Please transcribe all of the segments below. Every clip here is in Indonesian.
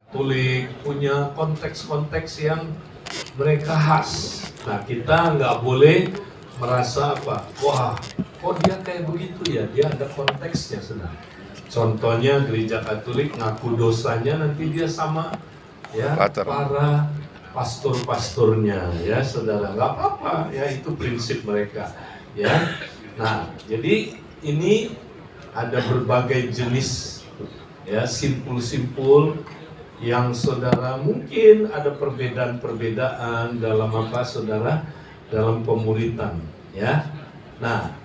Katolik punya konteks-konteks yang mereka khas. Nah, kita nggak boleh merasa apa, wah, kok dia kayak begitu ya? Dia ada konteksnya, saudara. Contohnya gereja Katolik ngaku dosanya, nanti dia sama ya para pastor-pastornya, ya saudara. Nggak apa-apa, ya itu prinsip mereka, ya. Nah, jadi ini ada berbagai jenis, ya, simpul-simpul yang saudara mungkin ada perbedaan-perbedaan dalam apa saudara, dalam pemuritan, ya. Nah,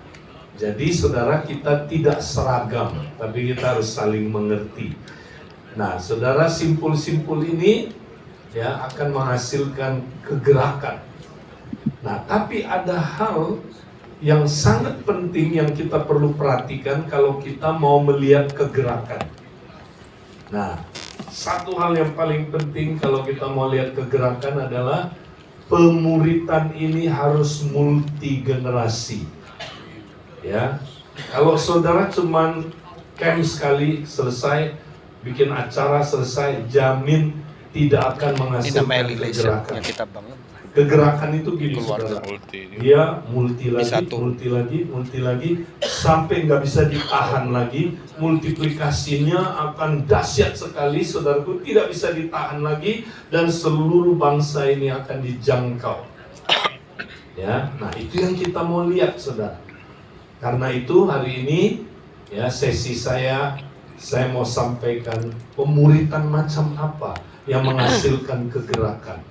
jadi saudara, kita tidak seragam, tapi kita harus saling mengerti. Nah, saudara, simpul-simpul ini ya akan menghasilkan kegerakan. Nah, tapi ada hal yang sangat penting yang kita perlu perhatikan kalau kita mau melihat kegerakan. Nah, satu hal yang paling penting kalau kita mau lihat kegerakan adalah pemuritan ini harus multi generasi. Ya, kalau saudara cuman camp sekali selesai, bikin acara selesai, jamin tidak akan menghasilkan kegerakan. Kegerakan itu gini, saudara, dia multi lagi, sampai nggak bisa ditahan lagi, multiplikasinya akan dahsyat sekali, saudaraku, tidak bisa ditahan lagi, dan seluruh bangsa ini akan dijangkau. Ya, nah itu yang kita mau lihat, saudara. Karena itu hari ini, ya sesi saya mau sampaikan pemuritan macam apa yang menghasilkan kegerakan.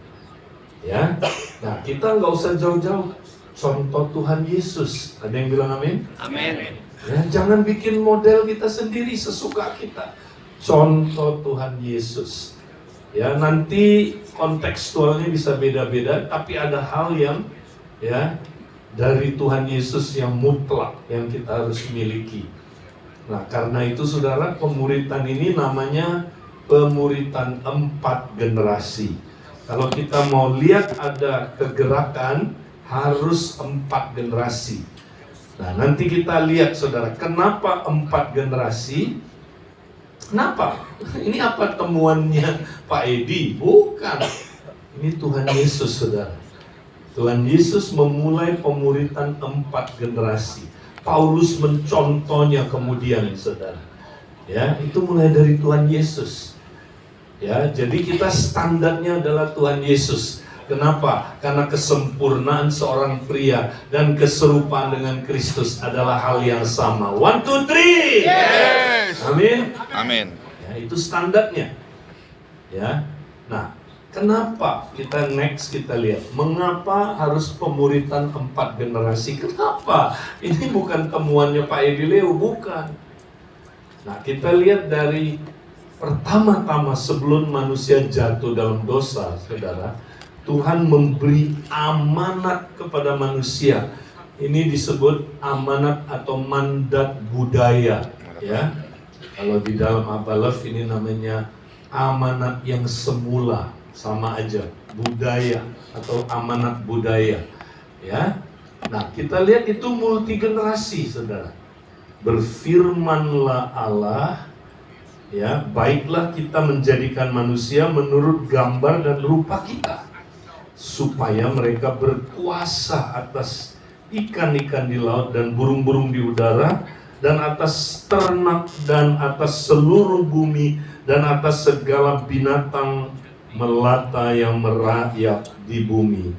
Ya, nah kita nggak usah jauh-jauh. Contoh Tuhan Yesus, ada yang bilang amin? Amin. Ya, jangan bikin model kita sendiri sesuka kita. Contoh Tuhan Yesus. Ya, nanti kontekstualnya bisa beda-beda, tapi ada hal yang ya dari Tuhan Yesus yang mutlak yang kita harus miliki. Nah, karena itu saudara, pemuritan ini namanya pemuritan 4 generasi. Kalau kita mau lihat ada kegerakan, harus 4 generasi. Nah, nanti kita lihat saudara, kenapa 4 generasi? Kenapa? Ini apa temuannya Pak Edi? Bukan. Ini Tuhan Yesus, saudara. Tuhan Yesus memulai pemuritan 4 generasi. Paulus mencontohnya kemudian, saudara. Ya, itu mulai dari Tuhan Yesus. Ya, jadi kita standarnya adalah Tuhan Yesus. Kenapa? Karena kesempurnaan seorang pria dan keserupaan dengan Kristus adalah hal yang sama. 1, 2, 3. Yes. Amin. Amin. Ya, itu standarnya. Ya. Nah, kenapa kita lihat mengapa harus pemuritan 4 generasi? Kenapa? Ini bukan temuannya Pak Edi Leo, bukan. Nah, kita lihat dari pertama-tama sebelum manusia jatuh dalam dosa, saudara, Tuhan memberi amanat kepada manusia. Ini disebut amanat atau mandat budaya, ya. Kalau di dalam Abalef ini namanya amanat yang semula, sama aja, budaya atau amanat budaya, ya. Nah, kita lihat itu multi generasi, saudara. Berfirmanlah Allah, ya, baiklah kita menjadikan manusia menurut gambar dan rupa kita, supaya mereka berkuasa atas ikan-ikan di laut dan burung-burung di udara, dan atas ternak dan atas seluruh bumi, dan atas segala binatang melata yang merayap di bumi.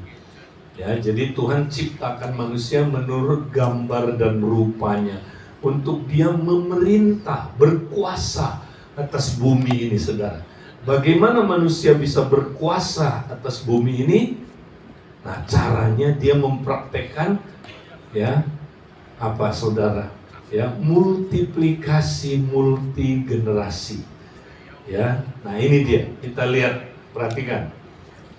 Ya, jadi Tuhan ciptakan manusia menurut gambar dan rupanya, untuk dia memerintah, berkuasa atas bumi ini, saudara. Bagaimana manusia bisa berkuasa atas bumi ini? Nah, caranya dia mempraktekkan, ya, apa saudara? Ya, multiplikasi multi generasi. Ya, nah ini dia. Kita lihat, perhatikan.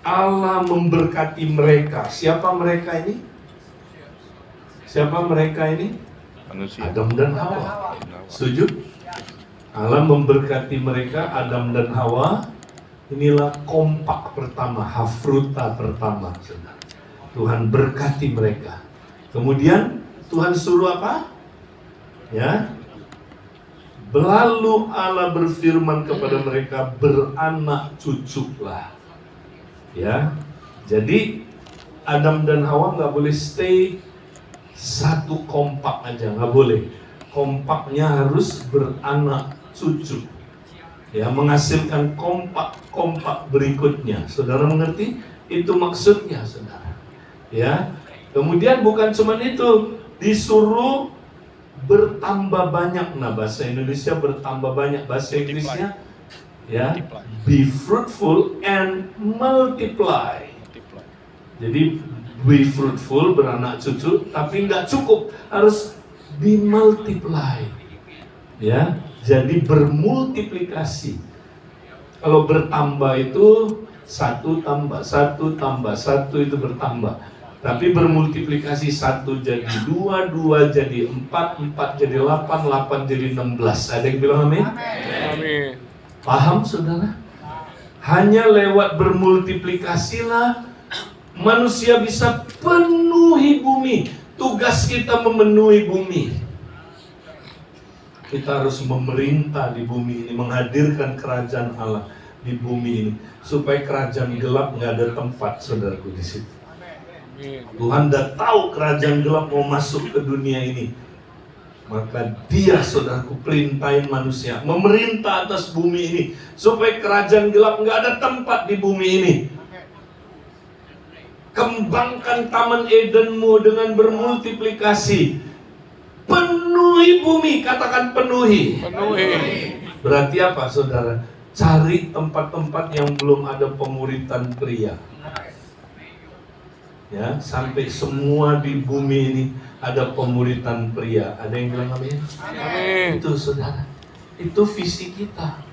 Allah memberkati mereka. Siapa mereka ini? Siapa mereka ini? Manusia. Adam dan Hawa. Setuju? Allah memberkati mereka, Adam dan Hawa. Inilah kompak pertama, hafruta pertama, saudara. Tuhan berkati mereka. Kemudian Tuhan suruh apa? Ya, Lalu Allah berfirman kepada mereka, beranak cuculah. Ya, jadi Adam dan Hawa nggak boleh stay satu kompak aja, nggak boleh. Kompaknya harus beranak cucu. Ya, menghasilkan kompak berikutnya. Saudara mengerti? Itu maksudnya, saudara. Ya, kemudian bukan cuma itu, disuruh bertambah banyak. Nah, bahasa Indonesia bertambah banyak, bahasa Inggrisnya ya, be fruitful and multiply. Jadi be fruitful, beranak cucu, tapi nggak cukup, harus be multiply. Ya, jadi bermultiplikasi. Kalau bertambah itu satu tambah satu itu bertambah. Tapi bermultiplikasi, 1 jadi 2, 2 jadi 4, 4 jadi 8, 8 jadi 16. Ada yang bilang amin? Amin. Paham, saudara? Hanya lewat bermultiplikasilah manusia bisa penuhi bumi. Tugas kita memenuhi bumi. Kita harus memerintah di bumi ini, menghadirkan kerajaan Allah di bumi ini, supaya kerajaan gelap nggak ada tempat, saudaraku, di situ. Tuhan dah tahu kerajaan gelap mau masuk ke dunia ini, maka Dia, saudaraku, perintahin manusia memerintah atas bumi ini supaya kerajaan gelap nggak ada tempat di bumi ini. Kembangkan taman Edenmu dengan bermultiplikasi, penuhi bumi, katakan penuhi. Penuhi. Berarti apa, saudara? Cari tempat-tempat yang belum ada pemuritan pria. Ya, sampai semua di bumi ini ada pemuritan pria. Ada yang bilang amin? Amin. Itu, saudara, itu visi kita.